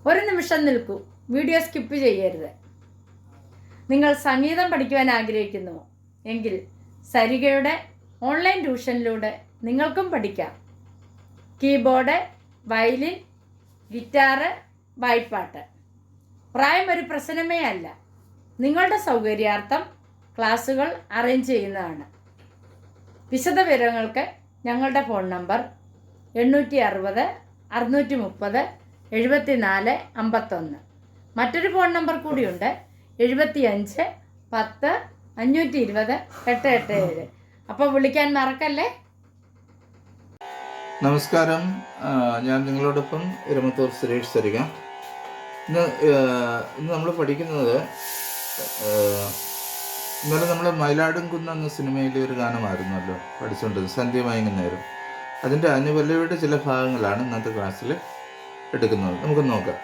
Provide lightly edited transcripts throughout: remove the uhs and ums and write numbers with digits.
ഒരു നിമിഷം നിൽക്കൂ, വീഡിയോ സ്കിപ്പ് ചെയ്യരുത്. നിങ്ങൾ സംഗീതം പഠിക്കുവാൻ ആഗ്രഹിക്കുന്നുവോ എങ്കിൽ സരിഗയുടെ ഓൺലൈൻ ട്യൂഷനിലൂടെ നിങ്ങൾക്കും പഠിക്കാം. കീബോർഡ്, വയലിൻ, ഗിറ്റാറ്, വായ്പ്പാട്ട്. പ്രായം ഒരു പ്രശ്നമേ അല്ല. നിങ്ങളുടെ സൗകര്യാർത്ഥം ക്ലാസുകൾ അറേഞ്ച് ചെയ്യുന്നതാണ്. വിശദവിവരങ്ങൾക്ക് ഞങ്ങളുടെ ഫോൺ നമ്പർ 860 630 74 51. മറ്റൊരു ഫോൺ നമ്പർ കൂടിയുണ്ട്, 75 10 520 887. അപ്പോൾ വിളിക്കാൻ മറക്കല്ലേ. നമസ്കാരം, ഞാൻ നിങ്ങളോടൊപ്പം ഇരമത്തൂർ സുരേഷ് സരിക. ഇന്ന് നമ്മൾ പഠിക്കുന്നത് ഇന്നലെ നമ്മൾ മയിലാടുംകുന്ന് എന്ന സിനിമയിലെ ഒരു ഗാനമായിരുന്നല്ലോ പഠിച്ചുകൊണ്ടത്, സന്ധ്യ മയങ്ങുന്നേരം. അതിൻ്റെ അനുപല്ലവിയുടെ ചില ഭാഗങ്ങളാണ് ഇന്നത്തെ ക്ലാസ്സിൽ എടുക്കുന്നത്. നമുക്ക് നോക്കാം.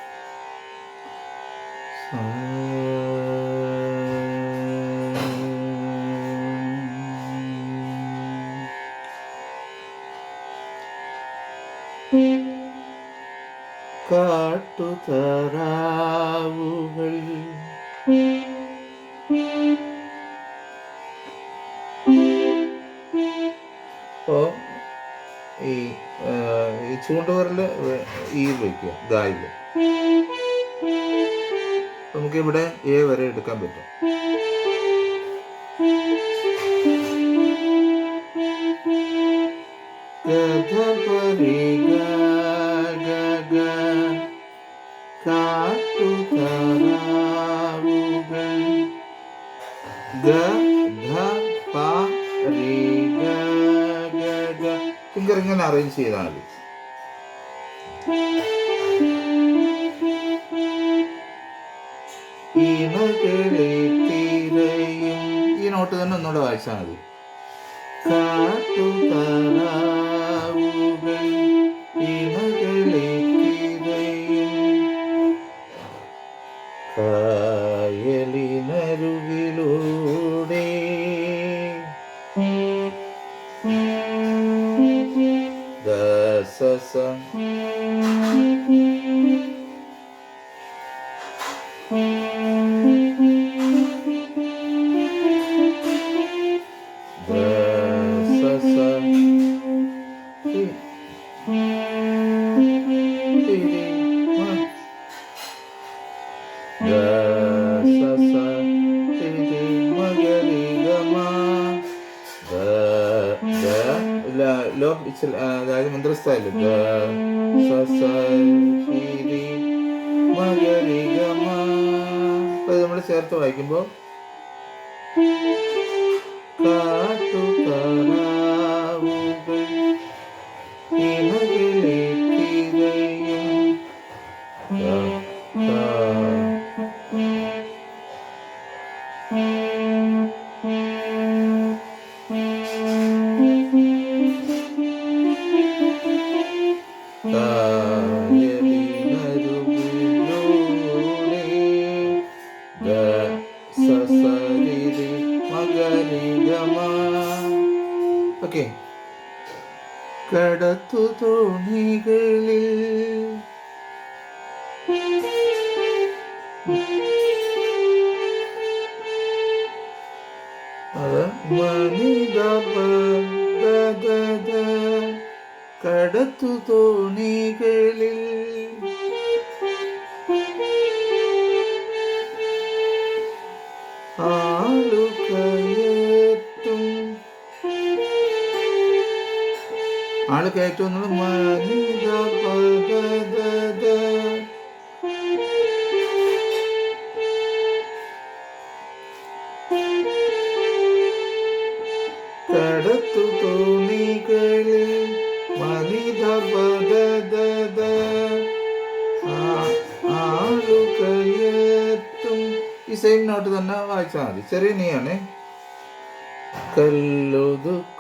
കാട്ടുതാറാവുകൾ അപ്പോൾ ഈ ചൂണ്ടുവിരല് ഈ വയ്ക്കുക, ഗായില് നമുക്കിവിടെ എ വരെ എടുക്കാൻ പറ്റും. കാട്ടുതാറാവുകൾ ഫിംഗർ ഇങ്ങനെ അറേഞ്ച് ചെയ്താൽ മതി. ഈ നോട്ട് തന്നെ ഒന്നുകൂടെ വായിച്ചാൽ മതി. കാട്ടുതാറാവുകൾ ഇണകളെ കായലിനരുകിലൂടെ ദസസ ലോ പിച്ചിൽ, അതായത് മന്ത്രസ്ഥായില് നമ്മൾ ചേർത്ത് വായിക്കുമ്പോൾ കാട്ടുതാറാവുകൾ ഇണകളെ ഓക്കെ. കടത്തു തോണികളിൽ കടത്തു തോണികളിൽ ആള് കയറ്റും കടത്തു തോണികളിൽ ആളു കയറ്റും. ഈ സെയിം നോട്ട് തന്നെ വായിച്ചാൽ മതി. ചെറിയ നീയാണ്. കല്ലൊതുക്കുകളിലൂടെ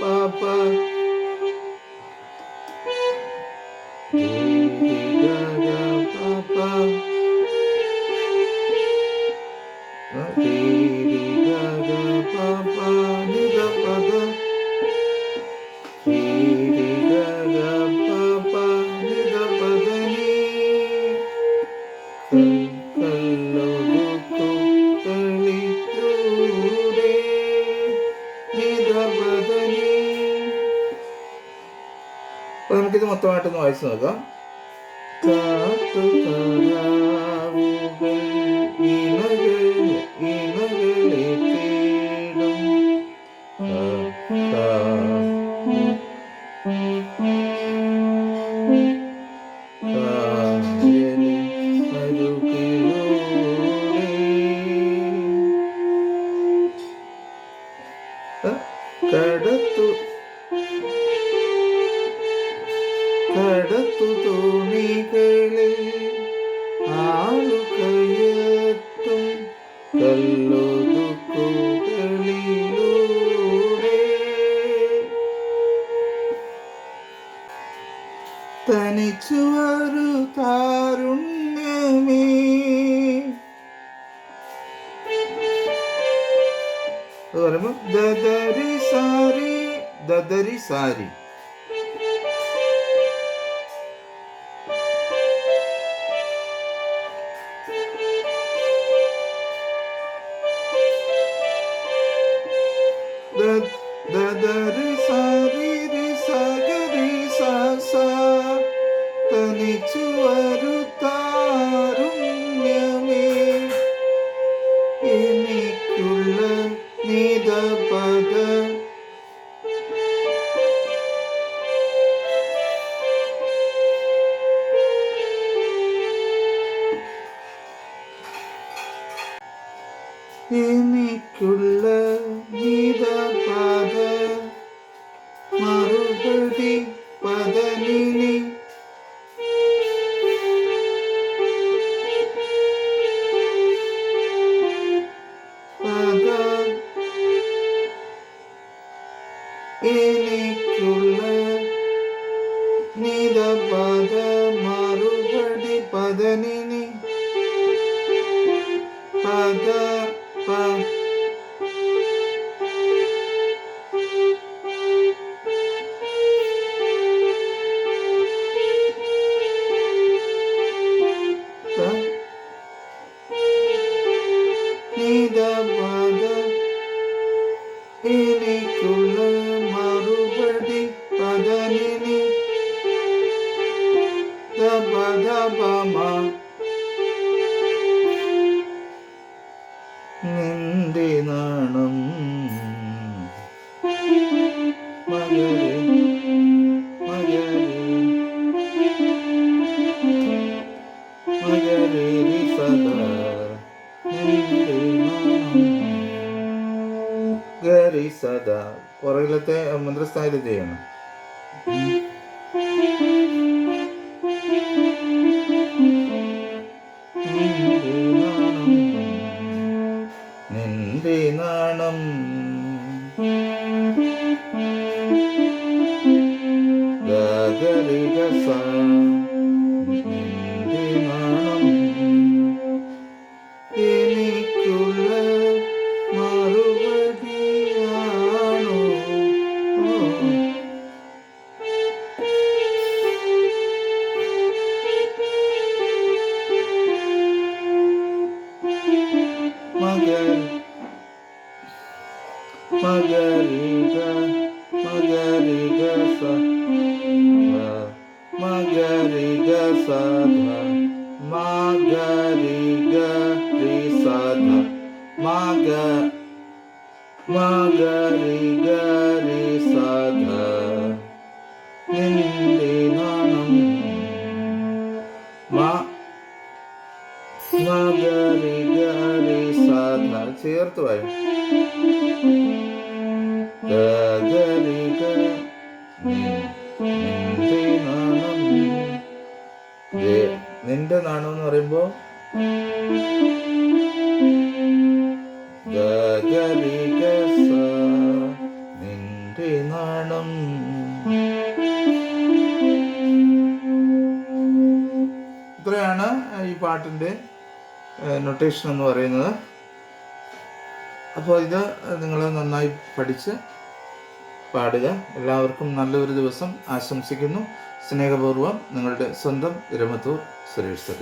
പാപ്പ പാപ്പ നമുക്കിത് മൊത്തമായിട്ടൊന്ന് വായിച്ചു നോക്കാം. കാട്ടുതാറാവുകൾ ഇണകളെ തേടും കടത്തു തോണികളിൽ ആളുകയറ്റും കല്ലുതുക്കുകളിലൂടെ തനിച്ചു ഒരു താരുണ്യമേ അത് പറയുമ്പോ ദദരി സാരി ദദരി സാരി രി സഗരി സ തനിച്ചു ഒരു താരുണ്യമേ എനിക്കുള്ള നിദപദ എനിക്കുള്ള നിദപദ മറുപടി പദനിനി പദ എനിക്കുള്ള നിദപദ മറുപടി പദനിനി പദ എനിക്കുള്ള മറുപടി പദനിനി ദപദപമ നിന്റെ നാണം മകരെ മകരെ മകരെ സദാ നിന്റെ നാണം ഗരി സദാ പുറകിലത്തെ മന്ത്രസ്ഥായിൽ ചെയ്യണം. നിന്റെ നാണം ഗരി ഗസ നിന്റെ നാണം എനിക്കുള്ള മറുപടിയാണോ മകരിഗ മകരിഗ സ മകരിഗ സധ മകരിഗ രി സധ മകരിഗ രി സധ നിന്റെ നാണം മകരിഗ രി സധ ചേർത്ത് വായി ഗരിഗ നിന്റെ നാണം നിന്റെ നാണം എന്ന് പറയുമ്പോ ഗരിഗ സ നിന്റെ നാണം. ഇത്രയാണ് ഈ പാട്ടിൻ്റെ നൊട്ടേഷൻ എന്ന് പറയുന്നത്. അപ്പോൾ ഇത് നിങ്ങൾ നന്നായി പഠിച്ച് പാടുക. എല്ലാവർക്കും നല്ലൊരു ദിവസം ആശംസിക്കുന്നു. സ്നേഹപൂർവ്വം നിങ്ങളുടെ സ്വന്തം ഇരമത്തൂർ സുരേഷ്.